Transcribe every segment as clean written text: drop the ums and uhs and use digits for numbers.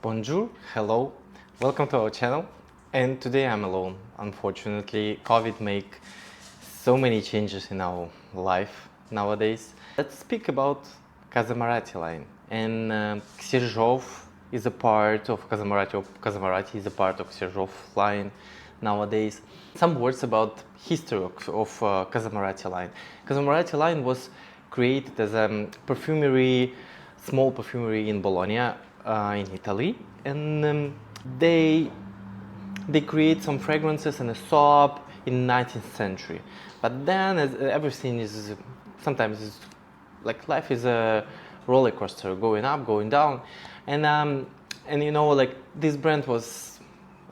Bonjour, hello, welcome to our channel. And today I'm alone. Unfortunately, COVID make so many changes in our life nowadays. Let's speak about CASAMORATI line. And xerjoff is a part of CASAMORATI, or CASAMORATI is a part of xerjoff line nowadays. Some words about history of CASAMORATI line. CASAMORATI line was created as a perfumery, small perfumery in Bologna, in Italy, and they create some fragrances and a soap in 19th century. But then, as everything is sometimes is, like life is a roller coaster, going up, going down, and you know, like this brand was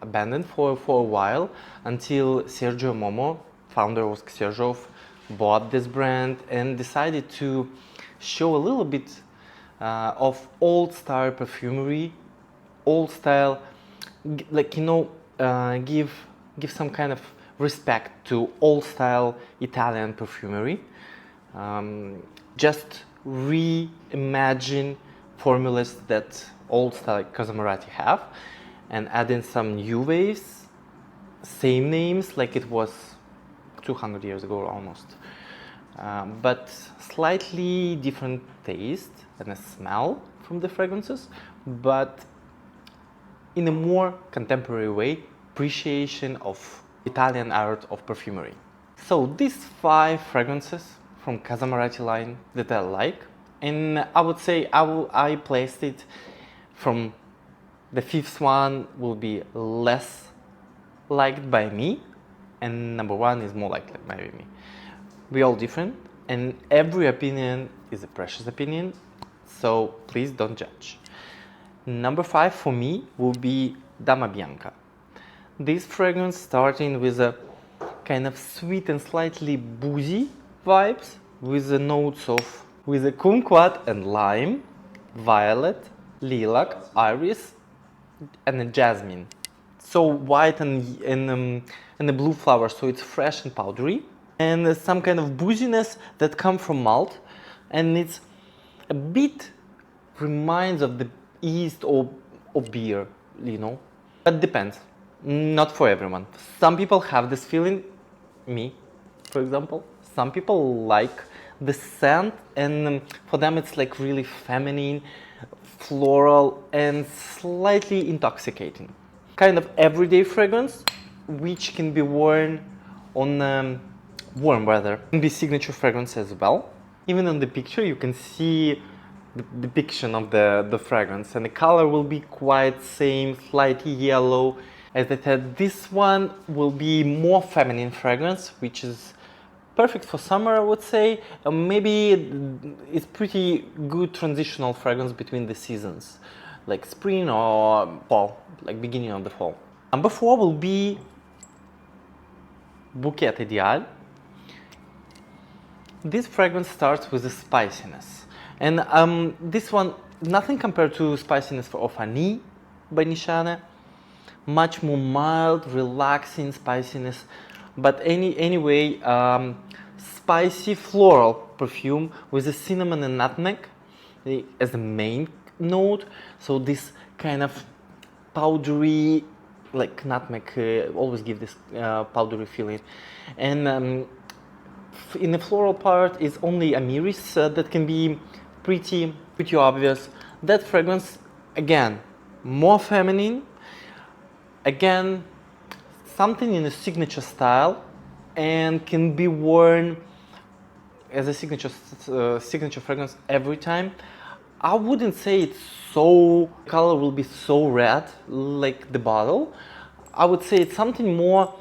abandoned for a while until Sergio Momo, founder of xerjoff, bought this brand and decided to show a little bit of old style perfumery, old style, like, you know, give some kind of respect to old style Italian perfumery. Just reimagine formulas that old style CASAMORATI have, and add in some new waves, same names like it was 200 years ago almost, but slightly different taste and a smell from the fragrances, but in a more contemporary way, appreciation of Italian art of perfumery. So these 5 fragrances from CASAMORATI line that I like, and I would say I placed it from the 5th one will be less liked by me, and number 1 is more liked by me. We're all different, and every opinion is a precious opinion, so please don't judge. Number 5 for me will be Dhamma Bianca. This fragrance starting with a kind of sweet and slightly boozy vibes, with the notes of a kumquat and lime, violet, lilac, iris, and a jasmine. So white and a blue flower, so it's fresh and powdery, and some kind of booziness that come from malt, and it's a bit reminds of the yeast or beer, you know, but depends. Not for everyone. Some people have this feeling, me, for example. Some people like the scent, and for them it's like really feminine, floral, and slightly intoxicating. Kind of everyday fragrance, which can be worn on warm weather. Can be signature fragrance as well. Even on the picture, you can see the depiction of the fragrance, and the color will be quite same, slightly yellow. As I said, this one will be more feminine fragrance, which is perfect for summer, I would say. Maybe it's pretty good transitional fragrance between the seasons, like spring or fall, like beginning of the fall. Number 4 will be Bouquet Ideale. This fragrance starts with a spiciness, and this one, nothing compared to spiciness of Annie by Nishane. Much more mild, relaxing spiciness, but anyway, spicy floral perfume with a cinnamon and nutmeg as the main note. So this kind of powdery, like nutmeg, always give this powdery feeling, and in the floral part is only immerse that can be pretty obvious. That fragrance, again, more feminine, again, something in a signature style, and can be worn as a signature fragrance every time. I wouldn't say it's so color will be so red like the bottle. I would say it's something more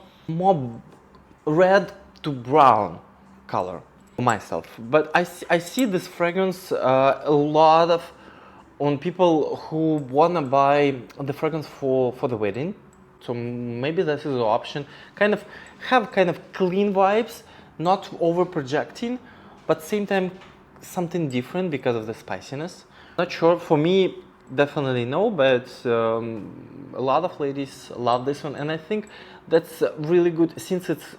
red to brown color myself. But I see this fragrance a lot of on people who wanna buy the fragrance for the wedding. So maybe this is an option. Kind of have kind of clean vibes, not over projecting, but same time something different because of the spiciness. Not sure, for me, definitely no, but a lot of ladies love this one, and I think that's really good since it's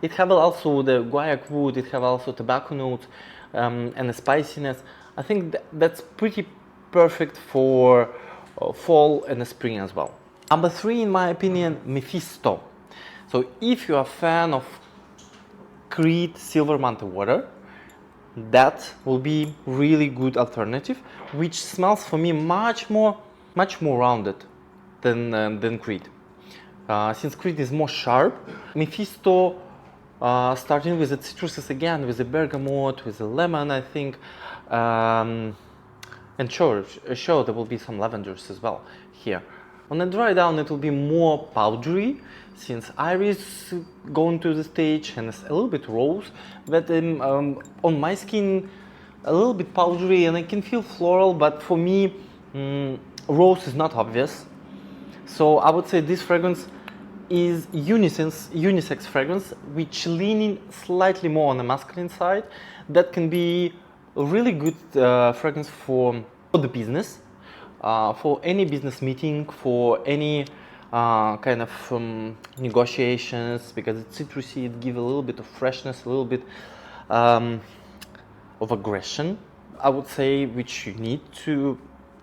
it have also the guaiac wood, it have also tobacco notes, and the spiciness. I think that's pretty perfect for fall and spring as well. Number 3, in my opinion, Mephisto. So if you're a fan of Creed Silver Mountain Water, that will be really good alternative, which smells for me much more rounded than Creed. Since Creed is more sharp, Mephisto, starting with the citruses again, with the bergamot, with the lemon, I think, and sure there will be some lavenders as well here. On the dry down, it will be more powdery, since iris going to the stage and it's a little bit rose, but on my skin, a little bit powdery, and I can feel floral, but for me, rose is not obvious. So I would say this fragrance is unisex fragrance, which leaning slightly more on the masculine side. That can be a really good fragrance for the business, for any business meeting, for any kind of negotiations, because it's citrusy, it gives a little bit of freshness, a little bit of aggression, I would say, which you need to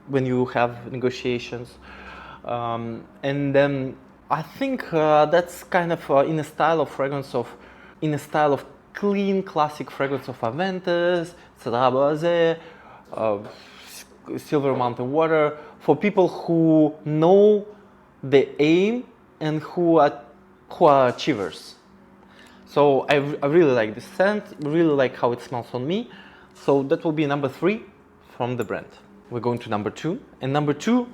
when you have negotiations. And then I think that's kind of in a style of fragrance in a style of clean classic fragrance of Aventus, Cedrat Boisé, Silver Mountain Water, for people who know the aim and who are achievers. So I really like this scent, really like how it smells on me. So that will be number 3 from the brand. We're going to number 2, and number 2,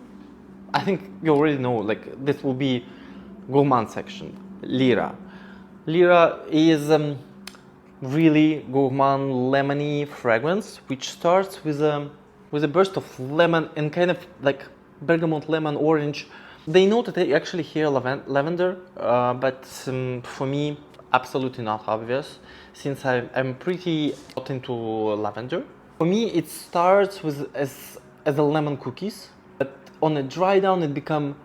I think you already know, like, this will be gourmand section. Lira. Lira is really gourmand lemony fragrance, which starts with a burst of lemon and kind of like bergamot, lemon, orange. They know that they actually hear lavender, but for me, absolutely not obvious, since I'm pretty hot into lavender. For me, it starts with as a lemon cookies, but on a dry down, it becomes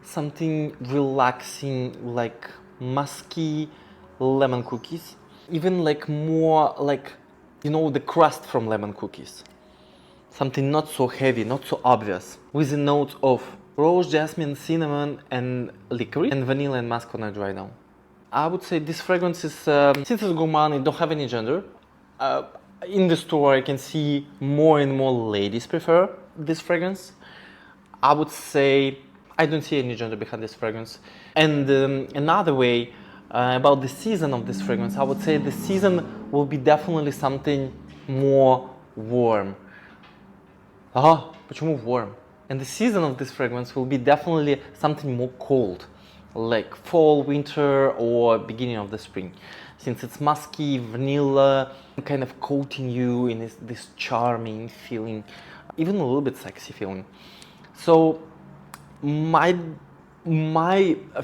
something relaxing, like musky lemon cookies, even like more like, you know, the crust from lemon cookies. Something not so heavy, not so obvious, with the notes of rose, jasmine, cinnamon, and licorice, and vanilla and musk on a dry down. I would say this fragrance is, since it's gourmand, it don't have any gender. In the store, I can see more and more ladies prefer this fragrance. I would say I don't see any gender behind this fragrance. And another way about the season of this fragrance, I would say the season will be definitely something more warm. Почему warm? And the season of this fragrance will be definitely something more cold, like fall, winter, or beginning of the spring. Since it's musky, vanilla, kind of coating you in this charming feeling, even a little bit sexy feeling. So my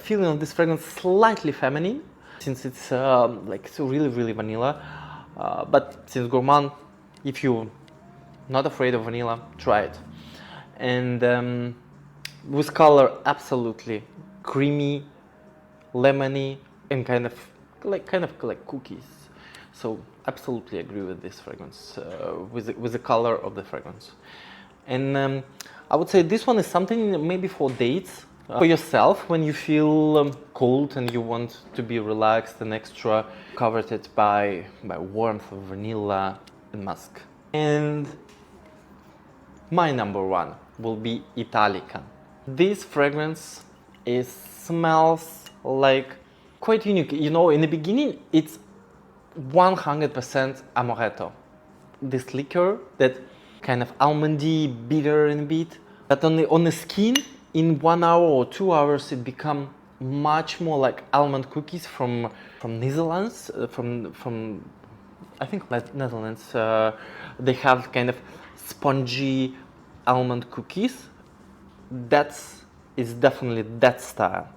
feeling of this fragrance is slightly feminine, since it's like so really vanilla. But since gourmand, if you're not afraid of vanilla, try it. And with color, absolutely creamy, lemony, and kind of like cookies. So absolutely agree with this fragrance, with the color of the fragrance. And I would say this one is something maybe for dates, for yourself, when you feel cold and you want to be relaxed and extra covered it by warmth of vanilla and musk. And my number 1 will be Italica. This fragrance smells like quite unique. You know, in the beginning, it's 100% amaretto. This liquor that kind of almondy, bitter and bit. But on the skin, in 1 hour or 2 hours, it become much more like almond cookies from Netherlands, from I think Netherlands. They have kind of spongy almond cookies. Is definitely that style.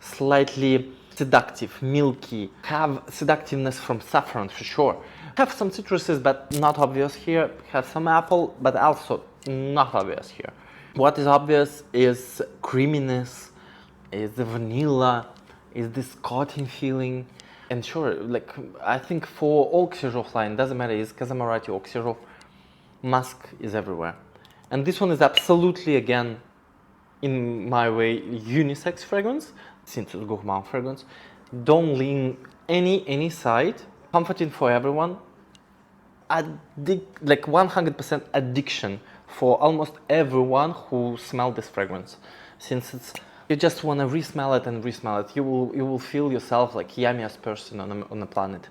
Slightly seductive, milky, have seductiveness from saffron for sure. Have some citruses, but not obvious here. Have some apple, but also not obvious here. What is obvious is creaminess, is the vanilla, is this coating feeling. And sure, like I think for all xerjoff line, doesn't matter, is CASAMORATI or xerjoff, musk is everywhere. And this one is absolutely, again, in my way, unisex fragrance, since it's gourmand fragrance. Don't lean any side. Comforting for everyone. Like 100% addiction for almost everyone who smell this fragrance. Since it's, you just want to re-smell it and re-smell it. You will feel yourself like yummiest person on the planet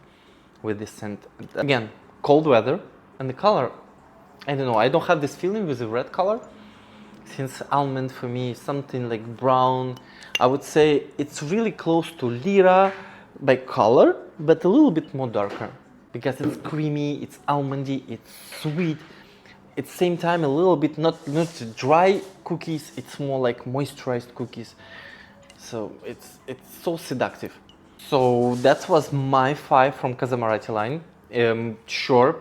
with this scent. Again, cold weather, and the color, I don't know, I don't have this feeling with the red color. Since almond for me is something like brown, I would say it's really close to Lira by color, but a little bit more darker. Because it's creamy, it's almondy, it's sweet. At the same time, a little bit not dry cookies, it's more like moisturized cookies. So it's so seductive. So that was my 5 from CASAMORATI line. Sure,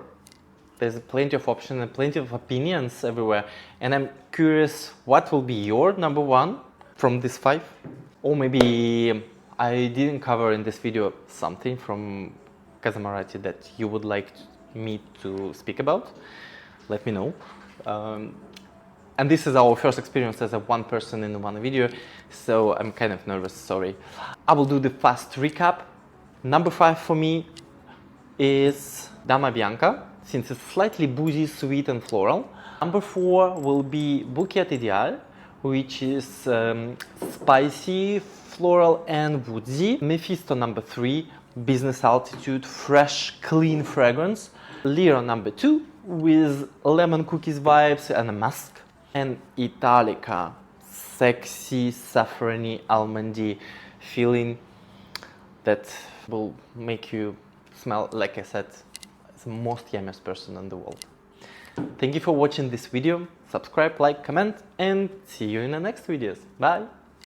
there's plenty of options and plenty of opinions everywhere. And I'm curious, what will be your number 1 from this 5? Or maybe I didn't cover in this video something from CASAMORATI that you would like me to speak about. Let me know. And this is our first experience as a one person in one video, so I'm kind of nervous, sorry. I will do the fast recap. Number 5 for me is Dhamma Bianca, since it's slightly boozy, sweet and floral. Number 4 will be Bouquet Ideale, which is spicy, floral and woodsy. Mephisto number 3, business altitude, fresh, clean fragrance. Lira number 2, with lemon cookies vibes and a musk. And Italica, sexy, saffrony, almondy feeling that will make you smell, like I said, the most yummiest person in the world. Thank you for watching this video. Subscribe, like, comment, and see you in the next videos. Bye!